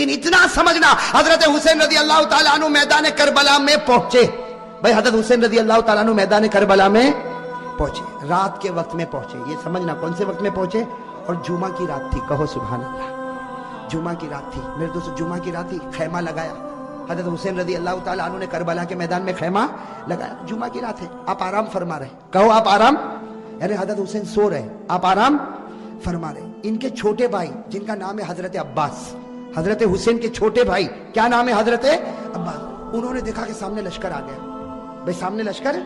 لیکن اتنا سمجھنا حضرت حسین رضی اللہ تعالیٰ عنہ میدان کربلا میں پہنچے. بھائی حضرت حسین رضی اللہ تعالیٰ عنہ میدان کربلا میں پہنچے, رات کے وقت میں پہنچے. یہ سمجھنا کون سے وقت میں پہنچے, اور جمعہ کی رات تھی. کہو سبحان اللہ. جمعہ کی رات تھی میرے دوستو, جمعہ کی رات تھی. خیمہ لگایا حضرت حسین رضی اللہ تعالیٰ عنہ نے, کربلا کے میدان میں خیمہ لگایا. جمعہ کی رات ہے, آپ آرام فرما رہے. کہو آپ آرام, یعنی حضرت حسین سو رہے, آپ آرام فرما رہے. ان کے چھوٹے بھائی جن کا نام ہے حضرت عباس, حضرت حسین کے چھوٹے بھائی کیا نام ہے, حضرت عباس, انہوں نے دیکھا کہ سامنے لشکر آ گیا. بھئی سامنے لشکر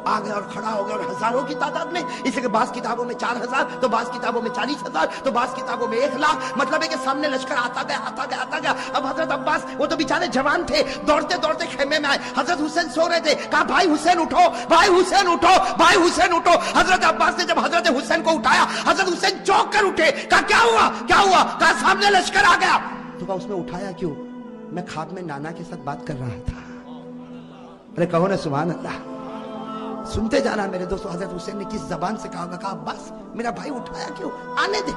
آ گیا اور کھڑا ہو گیا, اور ہزاروں کی تعداد میں. اس لیے بعض کتابوں میں 4000, تو بعض کتابوں میں 40,000, تو بعض کتابوں میں 1,00,000. مطلب ہے کہ سامنے لشکر آتا گیا آتا گیا آتا گیا. اب حضرت عباس وہ تو بیچارے جوان تھے, دوڑتے دوڑتے خیمے میں آئے. حضرت حسین سو رہے تھے, کہا بھائی حسین اٹھو, بھائی حسین اٹھو, بھائی حسین اٹھو. حضرت عباس نے جب حضرت حسین کو اٹھایا, حضرت حسین چونک کر اٹھے. کہا کیا ہوا کیا ہوا, کہا سامنے لشکر آ گیا. تو کہا اس میں اٹھایا کیوں, میں خواب میں نانا کے ساتھ بات کر رہا تھا. ارے کہو نا سبحان اللہ. سنتے جانا میرے دوستو, حضرت حسین نے کس زبان سے کہا, کہا عباس میرا بھائی اٹھایا کیوں, آنے دے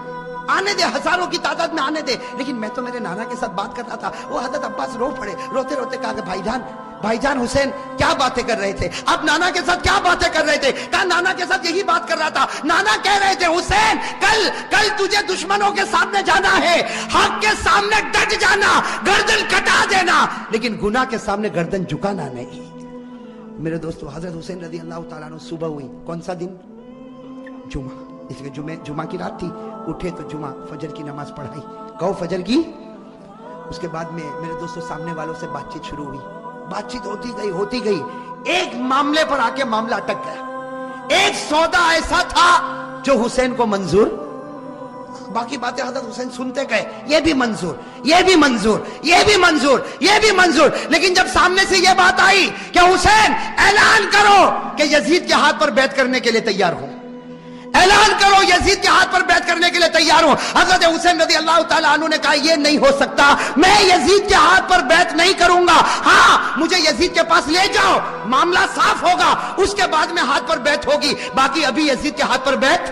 آنے دے, ہزاروں کی تعداد میں آنے دے, لیکن میں تو میرے نانا کے ساتھ بات کر رہا تھا. وہ حضرت عباس رو پڑے, روتے روتے کہا کہ بھائی جان حسین کیا باتیں کر رہے تھے, آپ نانا کے ساتھ کیا باتیں کر رہے تھے. کہا نانا کے ساتھ یہی بات کر رہا تھا. نانا کہہ رہے تھے حسین کل تجھے دشمنوں کے سامنے جانا ہے, حق کے سامنے ڈٹ جانا, گردن کٹا دینا, لیکن گناہ کے سامنے گردن جھکانا نہیں. میرے دوستو حضرت حسین رضی اللہ تعالیٰ عنہ صبح ہوئی, کون سا دن, جمعہ. اس لیے جمعہ کی رات تھی, اٹھے تو جمعہ فجر کی نماز پڑھائی. کہو فجر کی. اس کے بعد میں میرے دوستو سامنے والوں سے بات چیت شروع ہوئی. بات چیت ہوتی گئی. ایک معاملے پر آ کے معاملہ اٹک گیا. ایک سودا ایسا تھا جو حسین کو منظور, باقی باتیں حضرت حسین سنتے گئے, یہ بھی منظور, یہ بھی منظور, یہ بھی منظور, یہ بھی منظور. لیکن جب سامنے سے یہ بات آئی کہ حسین اعلان کرو کہ یزید کے ہاتھ پر بیعت کرنے کے لیے تیار ہوں, اعلان کرو یزید کے ہاتھ پر بیعت کرنے کے لیے تیار ہوں. حضرت حسین رضی اللہ تعالیٰ عنہ نے کہا یہ نہیں ہو سکتا, میں یزید کے ہاتھ پر بیعت نہیں کروں گا. ہاں مجھے یزید کے پاس لے جاؤ, معاملہ صاف ہوگا, اس کے بعد میں ہاتھ پر بیعت ہوگی, باقی ابھی یزید کے ہاتھ پر بیعت.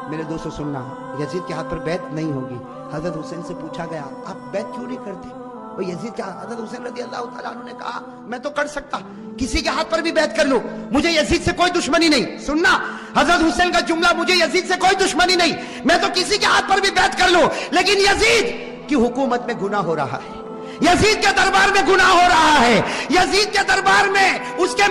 میرے دوستو سننا, یزید کے ہاتھ پر بیعت نہیں ہوگی. حضرت حسین سے پوچھا گیا آپ بیعت کیوں نہیں کرتے, وہ یزید کے, حضرت حسین رضی اللہ تعالیٰ عنہ نے کہا میں تو کر سکتا, کسی کے ہاتھ پر بھی بیعت کر لوں, مجھے یزید سے کوئی دشمنی نہیں. سننا حضرت حسین کا جملہ, مجھے یزید سے کوئی دشمنی نہیں, میں تو کسی کے ہاتھ پر بھی بیعت کر لوں, لیکن یزید کی حکومت میں گناہ ہو رہا ہے, یزید کے دربار میں گناہ ہو رہا ہے, یزید کے دربار میں اس کے